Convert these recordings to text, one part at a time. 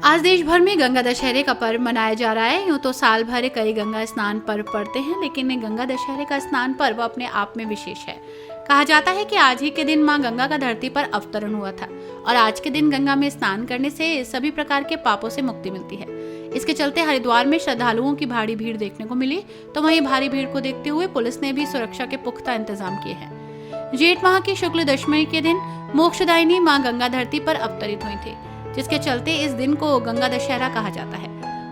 आज देश भर में गंगा दशहरे का पर्व मनाया जा रहा है। यूं तो साल भर कई गंगा स्नान पर्व पड़ते हैं, लेकिन गंगा दशहरे का स्नान पर्व अपने आप में विशेष है। कहा जाता है कि आज ही के दिन मां गंगा का धरती पर अवतरण हुआ था और आज के दिन गंगा में स्नान करने से सभी प्रकार के पापों से मुक्ति मिलती है। इसके चलते हरिद्वार में श्रद्धालुओं की भारी भीड़ देखने को मिली, तो वहीं भारी भीड़ को देखते हुए पुलिस ने भी सुरक्षा के पुख्ता इंतजाम किए हैं। जेठ माह की शुक्ल दशमी के दिन मोक्षदायिनी मां गंगा धरती पर अवतरित हुई थी, जिसके चलते इस दिन को गंगा दशहरा कहा जाता है।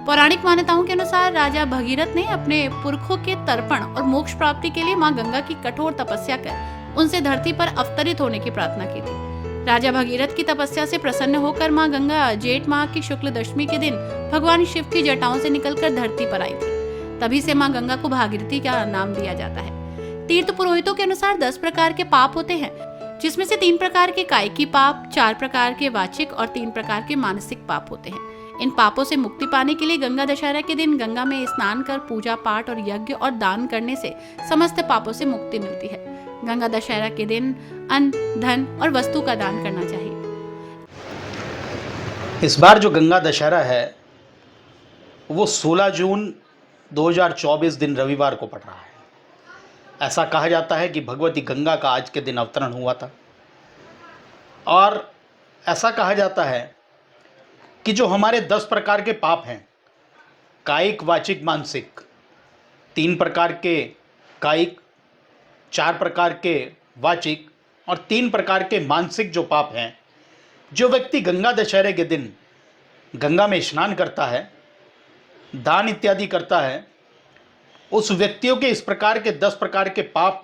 पौराणिक मान्यताओं के अनुसार राजा भगीरथ ने अपने पुरखों के तर्पण और मोक्ष प्राप्ति के लिए मां गंगा की कठोर तपस्या कर उनसे धरती पर अवतरित होने की प्रार्थना की थी। राजा भगीरथ की तपस्या से प्रसन्न होकर मां गंगा जेठ माह की शुक्ल दशमी के दिन भगवान शिव की जटाओं से निकलकर धरती पर आई थी। तभी से मां गंगा को भागीरथी का नाम दिया जाता है। तीर्थ पुरोहितों के अनुसार 10 प्रकार के पाप होते हैं, जिसमें से 3 प्रकार के कायिकी पाप, 4 प्रकार के वाचिक और 3 प्रकार के मानसिक पाप होते हैं। इन पापों से मुक्ति पाने के लिए गंगा दशहरा के दिन गंगा में स्नान कर पूजा पाठ और यज्ञ और दान करने से समस्त पापों से मुक्ति मिलती है। गंगा दशहरा के दिन अन्न, धन और वस्तु का दान करना चाहिए। इस बार जो गंगा दशहरा है वो 16 जून 2024 दिन रविवार को पड़ रहा है। ऐसा कहा जाता है कि भगवती गंगा का आज के दिन अवतरण हुआ था और ऐसा कहा जाता है कि जो हमारे 10 प्रकार के पाप हैं, कायिक, वाचिक, मानसिक, 3 प्रकार के कायिक, 4 प्रकार के वाचिक और 3 प्रकार के मानसिक जो पाप हैं, जो व्यक्ति गंगा दशहरे के दिन गंगा में स्नान करता है, दान इत्यादि करता है, उस व्यक्तियों के इस प्रकार के 10 प्रकार के पाप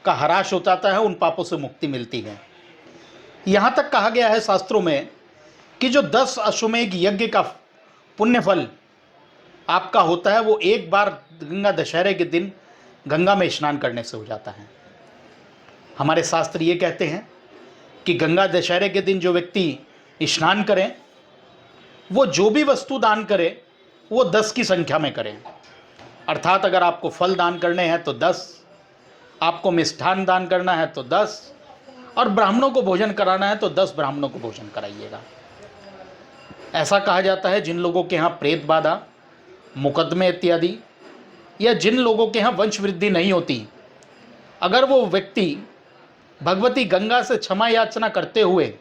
का ह्रास हो जाता है, उन पापों से मुक्ति मिलती है। यहाँ तक कहा गया है शास्त्रों में कि जो 10 अश्वमेध यज्ञ का पुण्य फल आपका होता है वो एक बार गंगा दशहरे के दिन गंगा में स्नान करने से हो जाता है। हमारे शास्त्र ये कहते हैं कि गंगा दशहरे के दिन जो व्यक्ति स्नान करें वो जो भी वस्तु दान करे वो 10 की संख्या में करें। अर्थात अगर आपको फल दान करने हैं तो 10, आपको मिष्ठान दान करना है तो 10 और ब्राह्मणों को भोजन कराना है तो 10 ब्राह्मणों को भोजन कराइएगा। ऐसा कहा जाता है जिन लोगों के यहाँ प्रेत बाधा, मुकदमे इत्यादि या जिन लोगों के यहाँ वंश वृद्धि नहीं होती, अगर वो व्यक्ति भगवती गंगा से क्षमा याचना करते हुए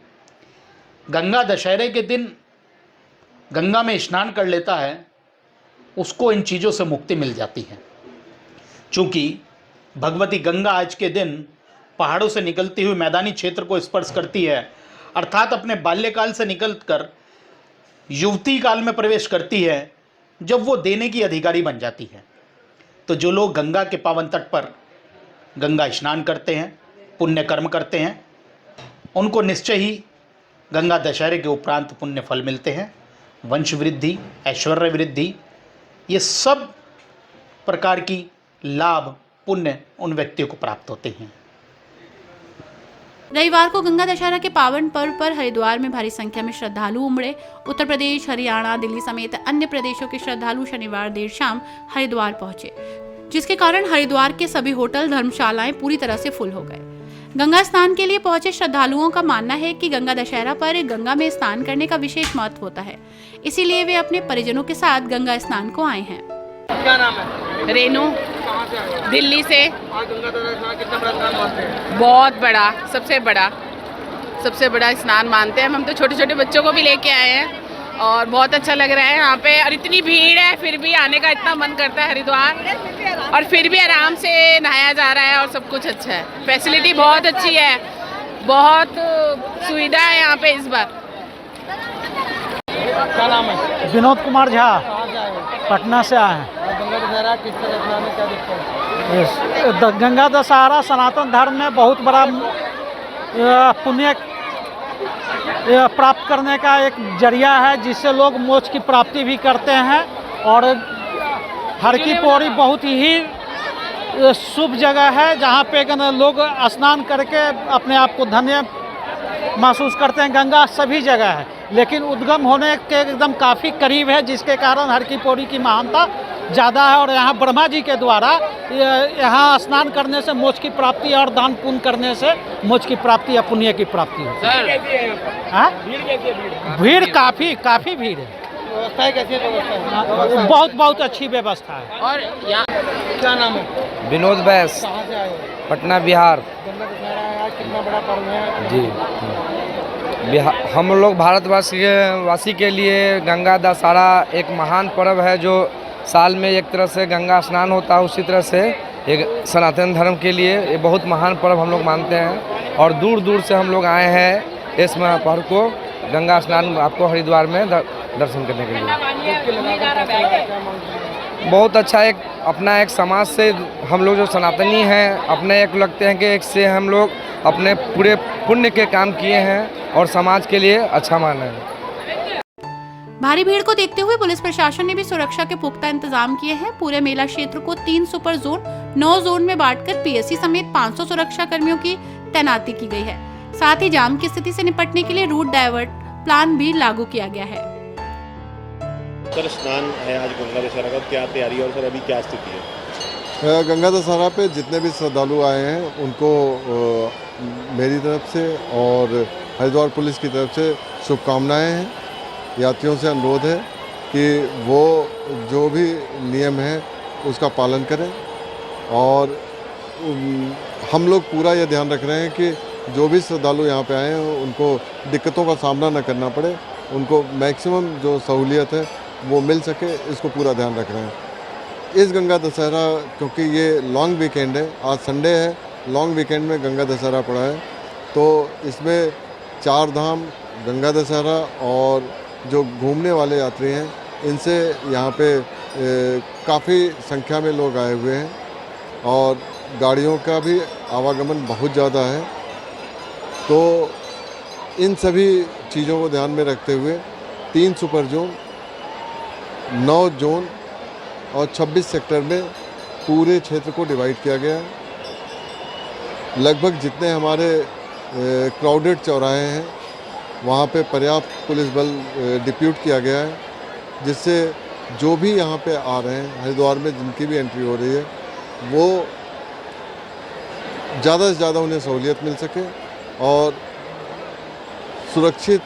गंगा दशहरे के दिन गंगा में स्नान कर लेता है, उसको इन चीज़ों से मुक्ति मिल जाती है। चूँकि भगवती गंगा आज के दिन पहाड़ों से निकलती हुई मैदानी क्षेत्र को स्पर्श करती है, अर्थात अपने बाल्यकाल से निकलकर युवती काल में प्रवेश करती है, जब वो देने की अधिकारी बन जाती है। तो जो लोग गंगा के पावन तट पर गंगा स्नान करते हैं, पुण्य कर्म करते हैं, उनको निश्चय ही गंगा दशहरे के उपरांत पुण्य फल मिलते हैं। वंश वृद्धि, ऐश्वर्य वृद्धि, ये सब प्रकार की लाभ पुण्य उन व्यक्तियों को प्राप्त होते हैं। रविवार को गंगा दशहरा के पावन पर्व पर हरिद्वार में भारी संख्या में श्रद्धालु उमड़े। उत्तर प्रदेश, हरियाणा, दिल्ली समेत अन्य प्रदेशों के श्रद्धालु शनिवार देर शाम हरिद्वार पहुंचे, जिसके कारण हरिद्वार के सभी होटल, धर्मशालाएं पूरी तरह से फुल हो गए। गंगा स्नान के लिए पहुंचे श्रद्धालुओं का मानना है कि गंगा दशहरा पर गंगा में स्नान करने का विशेष महत्व होता है, इसीलिए वे अपने परिजनों के साथ गंगा स्नान को आए हैं। क्या नाम है? रेनू, दिल्ली से। आज गंगा दशहरा कितना बड़ा स्नान मानते हैं? बहुत बड़ा, सबसे बड़ा स्नान मानते हैं हम तो छोटे छोटे बच्चों को भी लेके आए हैं और बहुत अच्छा लग रहा है यहाँ पे। और इतनी भीड़ है फिर भी आने का इतना मन करता है हरिद्वार, और फिर भी आराम से नहाया जा रहा है और सब कुछ अच्छा है। फैसिलिटी बहुत अच्छी है, बहुत सुविधा है यहाँ पे इस बार। क्या नाम है? विनोद कुमार झा, कहाँ से आए हो? पटना से आए हैं। गंगा दशहरा किस तरह मनाने क्या दिक्कत है? गंगा दशहरा सनातन धर्म में बहुत बड़ा पुण्य प्राप्त करने का एक जरिया है, जिससे लोग मोक्ष की प्राप्ति भी करते हैं। और हर की पौड़ी बहुत ही शुभ जगह है, जहाँ पे लोग स्नान करके अपने आप को धन्य महसूस करते हैं। गंगा सभी जगह है, लेकिन उद्गम होने के एकदम काफ़ी करीब है, जिसके कारण हर की पौड़ी की महानता ज़्यादा है और यहाँ ब्रह्मा जी के द्वारा यहाँ स्नान करने से मोक्ष की प्राप्ति और दान पुण्य करने से मोक्ष की प्राप्ति या पुण्य की प्राप्ति होती है। हाँ? भीड़ काफ़ी भीड़ है। व्यवस्था कैसी व्यवस्था? बहुत अच्छी व्यवस्था है। और यहाँ क्या नाम है? विनोद बैस, कहाँ से आए हो? पटना बिहार। गंगा दशहरा है आज, कितना बड़ा पर्व है? जी, हम लोग भारतवासी के लिए गंगा दशहरा एक महान पर्व है जो साल में एक तरह से गंगा स्नान होता है, उसी तरह से एक सनातन धर्म के लिए ये बहुत महान पर्व हम लोग मानते हैं। और दूर दूर से हम लोग आए हैं इस पर्व को गंगा स्नान आपको हरिद्वार में दर्शन करने के लिए। बहुत अच्छा एक अपना एक समाज से हम लोग जो सनातनी हैं अपने एक लगते हैं कि एक से हम लोग अपने पूरे पुण्य के काम किए हैं और समाज के लिए अच्छा माना है। भारी भीड़ को देखते हुए पुलिस प्रशासन ने भी सुरक्षा के पुख्ता इंतजाम किए हैं। पूरे मेला क्षेत्र को 3 सुपर जोन 9 जोन में बांटकर पीएससी समेत 500 सुरक्षा कर्मियों की तैनाती की गई है। साथ ही जाम की स्थिति से निपटने के लिए रूट डाइवर्ट प्लान भी लागू किया गया है। सर स्नान है आज गंगा दशहरा का, क्या तैयारी और सर अभी क्या स्थिति है? गंगा दशहरा पे जितने भी श्रद्धालु आए हैं उनको मेरी तरफ से और हरिद्वार पुलिस की तरफ से शुभकामनाएं हैं। यात्रियों से अनुरोध है कि वो जो भी नियम है उसका पालन करें और हम लोग पूरा ये ध्यान रख रहे हैं कि जो भी श्रद्धालु यहाँ पे आए हैं उनको दिक्कतों का सामना न करना पड़े, उनको मैक्सिमम जो सहूलियत है वो मिल सके, इसको पूरा ध्यान रख रहे हैं। इस गंगा दशहरा क्योंकि ये लॉन्ग वीकेंड है, आज संडे है, लॉन्ग वीकेंड में गंगा दशहरा पड़ा है, तो इसमें 4 धाम गंगा दशहरा और जो घूमने वाले यात्री हैं इनसे यहाँ पे काफ़ी संख्या में लोग आए हुए हैं और गाड़ियों का भी आवागमन बहुत ज़्यादा है। तो इन सभी चीज़ों को ध्यान में रखते हुए 3 सुपर जोन 9 जोन और 26 सेक्टर में पूरे क्षेत्र को डिवाइड किया गया है। लगभग जितने हमारे क्राउडेड चौराहे हैं वहाँ पे पर्याप्त पुलिस बल डिप्यूट किया गया है, जिससे जो भी यहाँ पे आ रहे हैं हरिद्वार में जिनकी भी एंट्री हो रही है वो ज़्यादा से ज़्यादा उन्हें सहूलियत मिल सके और सुरक्षित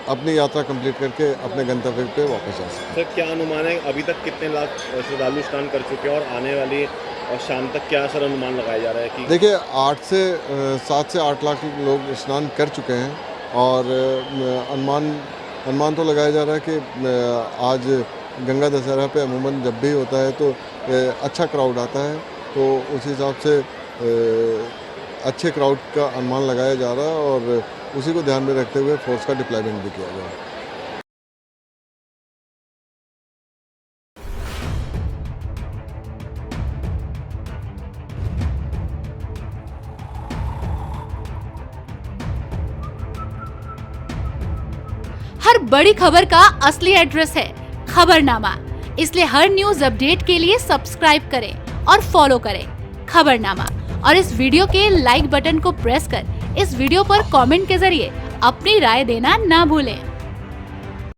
अपनी यात्रा कंप्लीट करके अपने गंतव्य पे वापस आ सकें। सर क्या अनुमान है अभी तक कितने लाख श्रद्धालु स्नान कर चुके हैं और आने वाली और शाम तक क्या सर अनुमान लगाया जा रहा है कि? देखिए 7 से 8 लाख लोग स्नान कर चुके हैं और अनुमान तो लगाया जा रहा है कि आज गंगा दशहरा पे अमूमन जब भी होता है तो अच्छा क्राउड आता है, तो उस हिसाब से अच्छे क्राउड का अनुमान लगाया जा रहा है और उसी को ध्यान में रखते हुए फोर्स का डिप्लॉयमेंट भी किया गया है। हर बड़ी खबर का असली एड्रेस है खबरनामा, इसलिए हर न्यूज अपडेट के लिए सब्सक्राइब करें और फॉलो करें खबरनामा और इस वीडियो के लाइक बटन को प्रेस कर इस वीडियो पर कमेंट के जरिए अपनी राय देना ना भूलें।